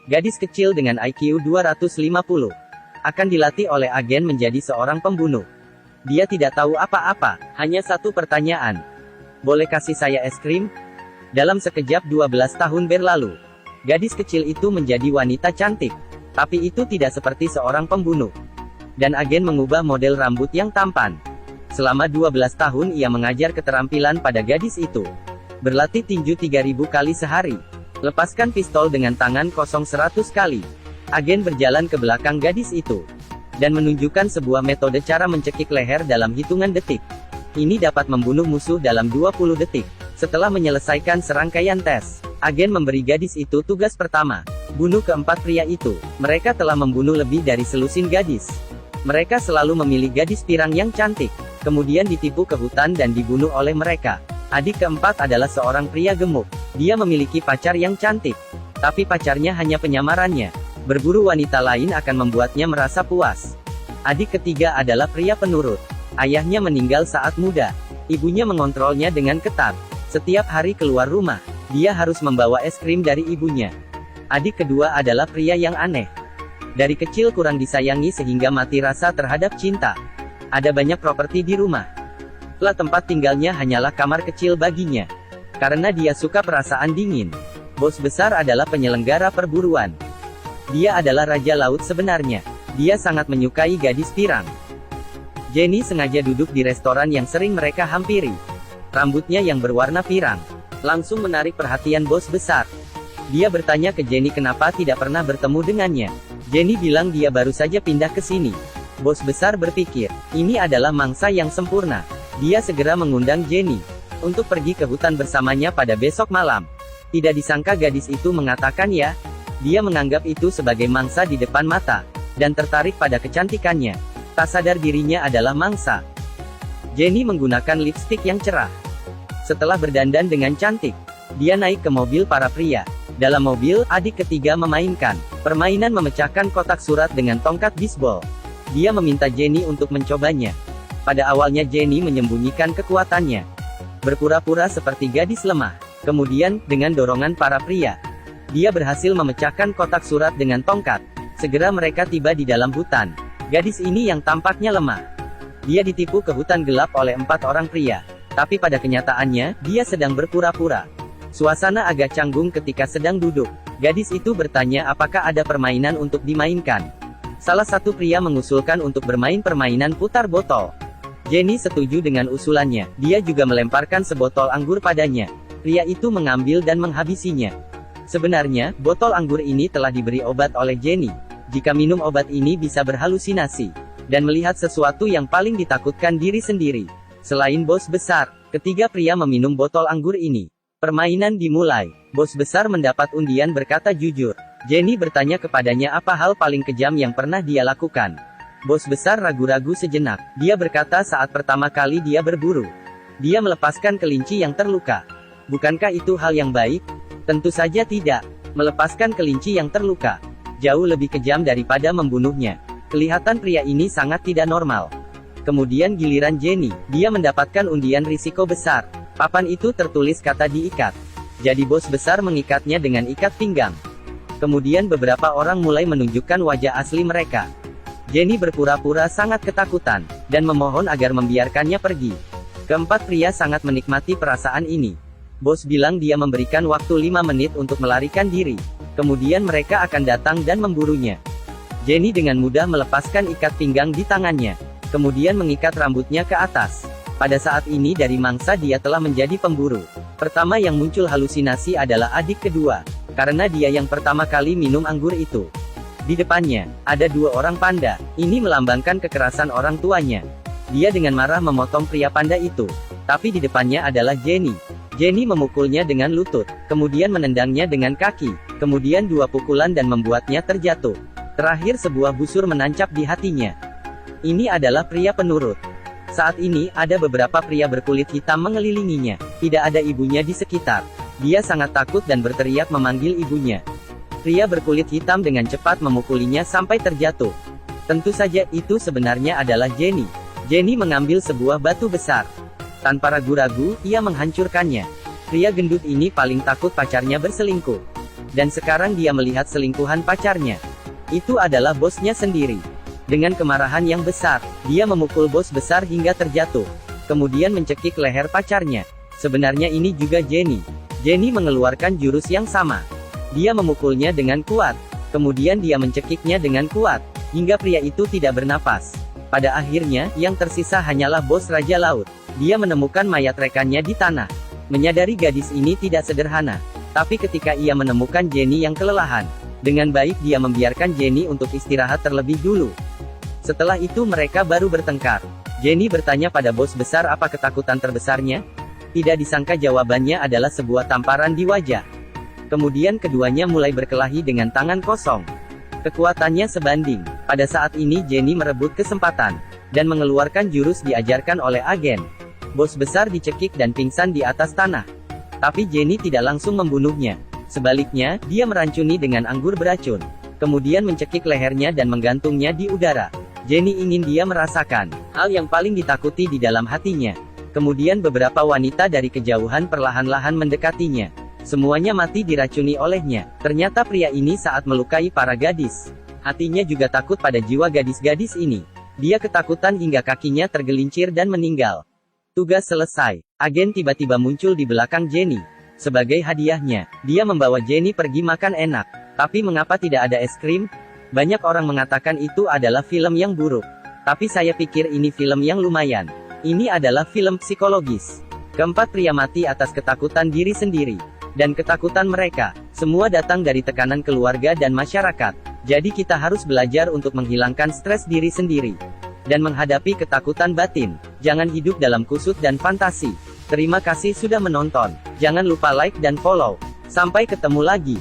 Gadis kecil dengan IQ 250 akan dilatih oleh agen menjadi seorang pembunuh. Dia tidak tahu apa-apa, hanya satu pertanyaan. Boleh kasih saya es krim? Dalam sekejap 12 tahun berlalu, gadis kecil itu menjadi wanita cantik. Tapi itu tidak seperti seorang pembunuh. Dan agen mengubah model rambut yang tampan. Selama 12 tahun ia mengajar keterampilan pada gadis itu. Berlatih tinju 3000 kali sehari. Lepaskan pistol dengan tangan kosong 100 kali. Agen berjalan ke belakang gadis itu. Dan menunjukkan sebuah metode cara mencekik leher dalam hitungan detik. Ini dapat membunuh musuh dalam 20 detik. Setelah menyelesaikan serangkaian tes, agen memberi gadis itu tugas pertama. Bunuh keempat pria itu. Mereka telah membunuh lebih dari selusin gadis. Mereka selalu memilih gadis pirang yang cantik. Kemudian ditipu ke hutan dan dibunuh oleh mereka. Adik keempat adalah seorang pria gemuk. Dia memiliki pacar yang cantik. Tapi pacarnya hanya penyamarannya. Berburu wanita lain akan membuatnya merasa puas. Adik ketiga adalah pria penurut. Ayahnya meninggal saat muda. Ibunya mengontrolnya dengan ketat. Setiap hari keluar rumah, dia harus membawa es krim dari ibunya. Adik kedua adalah pria yang aneh. Dari kecil kurang disayangi sehingga mati rasa terhadap cinta. Ada banyak properti di rumah. Tempat tinggalnya hanyalah kamar kecil baginya. Karena dia suka perasaan dingin. Bos besar adalah penyelenggara perburuan. Dia adalah raja laut sebenarnya. Dia sangat menyukai gadis pirang. Jenny sengaja duduk di restoran yang sering mereka hampiri. Rambutnya yang berwarna pirang langsung menarik perhatian bos besar. Dia bertanya ke Jenny kenapa tidak pernah bertemu dengannya. Jenny bilang dia baru saja pindah ke sini. Bos besar berpikir, ini adalah mangsa yang sempurna. Dia segera mengundang Jenny untuk pergi ke hutan bersamanya pada besok malam. Tidak disangka gadis itu mengatakan ya. Dia menganggap itu sebagai mangsa di depan mata, dan tertarik pada kecantikannya. Tak sadar dirinya adalah mangsa. Jenny menggunakan lipstik yang cerah. Setelah berdandan dengan cantik, dia naik ke mobil para pria. Dalam mobil, adik ketiga memainkan permainan memecahkan kotak surat dengan tongkat bisbol. Dia meminta Jenny untuk mencobanya. Pada awalnya Jenny menyembunyikan kekuatannya. Berpura-pura seperti gadis lemah. Kemudian, dengan dorongan para pria, dia berhasil memecahkan kotak surat dengan tongkat. Segera mereka tiba di dalam hutan. Gadis ini yang tampaknya lemah. Dia ditipu ke hutan gelap oleh 4 orang pria. Tapi pada kenyataannya, dia sedang berpura-pura. Suasana agak canggung ketika sedang duduk. Gadis itu bertanya apakah ada permainan untuk dimainkan. Salah satu pria mengusulkan untuk bermain permainan putar botol. Jenny setuju dengan usulannya. Dia juga melemparkan sebotol anggur padanya. Pria itu mengambil dan menghabisinya. Sebenarnya, botol anggur ini telah diberi obat oleh Jenny. Jika minum obat ini bisa berhalusinasi. Dan melihat sesuatu yang paling ditakutkan diri sendiri. Selain bos besar, ketiga pria meminum botol anggur ini. Permainan dimulai. Bos besar mendapat undian berkata jujur. Jenny bertanya kepadanya apa hal paling kejam yang pernah dia lakukan. Bos besar ragu-ragu sejenak. Dia berkata saat pertama kali dia berburu. Dia melepaskan kelinci yang terluka. Bukankah itu hal yang baik? Tentu saja tidak. Melepaskan kelinci yang terluka jauh lebih kejam daripada membunuhnya. Kelihatan pria ini sangat tidak normal. Kemudian giliran Jenny. Dia mendapatkan undian risiko besar. Papan itu tertulis kata diikat. Jadi bos besar mengikatnya dengan ikat pinggang. Kemudian beberapa orang mulai menunjukkan wajah asli mereka. Jenny berpura-pura sangat ketakutan, dan memohon agar membiarkannya pergi. Keempat pria sangat menikmati perasaan ini. Bos bilang dia memberikan waktu 5 menit untuk melarikan diri. Kemudian mereka akan datang dan memburunya. Jenny dengan mudah melepaskan ikat pinggang di tangannya. Kemudian mengikat rambutnya ke atas. Pada saat ini dari mangsa dia telah menjadi pemburu. Pertama yang muncul halusinasi adalah adik kedua. Karena dia yang pertama kali minum anggur itu. Di depannya, ada 2 orang panda. Ini melambangkan kekerasan orang tuanya. Dia dengan marah memotong pria panda itu. Tapi di depannya adalah Jenny. Jenny memukulnya dengan lutut. Kemudian menendangnya dengan kaki. Kemudian 2 pukulan dan membuatnya terjatuh. Terakhir sebuah busur menancap di hatinya. Ini adalah pria penurut. Saat ini, ada beberapa pria berkulit hitam mengelilinginya. Tidak ada ibunya di sekitar. Dia sangat takut dan berteriak memanggil ibunya. Pria berkulit hitam dengan cepat memukulinya sampai terjatuh. Tentu saja itu sebenarnya adalah Jenny. Jenny mengambil sebuah batu besar. Tanpa ragu-ragu, ia menghancurkannya. Pria gendut ini paling takut pacarnya berselingkuh. Dan sekarang dia melihat selingkuhan pacarnya. Itu adalah bosnya sendiri. Dengan kemarahan yang besar, dia memukul bos besar hingga terjatuh. Kemudian mencekik leher pacarnya. Sebenarnya ini juga Jenny. Jenny mengeluarkan jurus yang sama. Dia memukulnya dengan kuat. Kemudian dia mencekiknya dengan kuat, hingga pria itu tidak bernapas. Pada akhirnya, yang tersisa hanyalah bos Raja Laut. Dia menemukan mayat rekannya di tanah. Menyadari gadis ini tidak sederhana. Tapi ketika ia menemukan Jenny yang kelelahan, dengan baik dia membiarkan Jenny untuk istirahat terlebih dulu. Setelah itu mereka baru bertengkar. Jenny bertanya pada bos besar apa ketakutan terbesarnya. Tidak disangka jawabannya adalah sebuah tamparan di wajah. Kemudian keduanya mulai berkelahi dengan tangan kosong. Kekuatannya sebanding. Pada saat ini Jenny merebut kesempatan, dan mengeluarkan jurus diajarkan oleh agen. Bos besar dicekik dan pingsan di atas tanah. Tapi Jenny tidak langsung membunuhnya. Sebaliknya, dia merancuni dengan anggur beracun. Kemudian mencekik lehernya dan menggantungnya di udara. Jenny ingin dia merasakan hal yang paling ditakuti di dalam hatinya. Kemudian beberapa wanita dari kejauhan perlahan-lahan mendekatinya. Semuanya mati diracuni olehnya. Ternyata pria ini saat melukai para gadis. Hatinya juga takut pada jiwa gadis-gadis ini. Dia ketakutan hingga kakinya tergelincir dan meninggal. Tugas selesai. Agen tiba-tiba muncul di belakang Jenny. Sebagai hadiahnya, dia membawa Jenny pergi makan enak. Tapi mengapa tidak ada es krim? Banyak orang mengatakan itu adalah film yang buruk. Tapi saya pikir ini film yang lumayan. Ini adalah film psikologis. Keempat pria mati atas ketakutan diri sendiri. Dan ketakutan mereka, semua datang dari tekanan keluarga dan masyarakat. Jadi kita harus belajar untuk menghilangkan stres diri sendiri. Dan menghadapi ketakutan batin. Jangan hidup dalam kusut dan fantasi. Terima kasih sudah menonton. Jangan lupa like dan follow. Sampai ketemu lagi.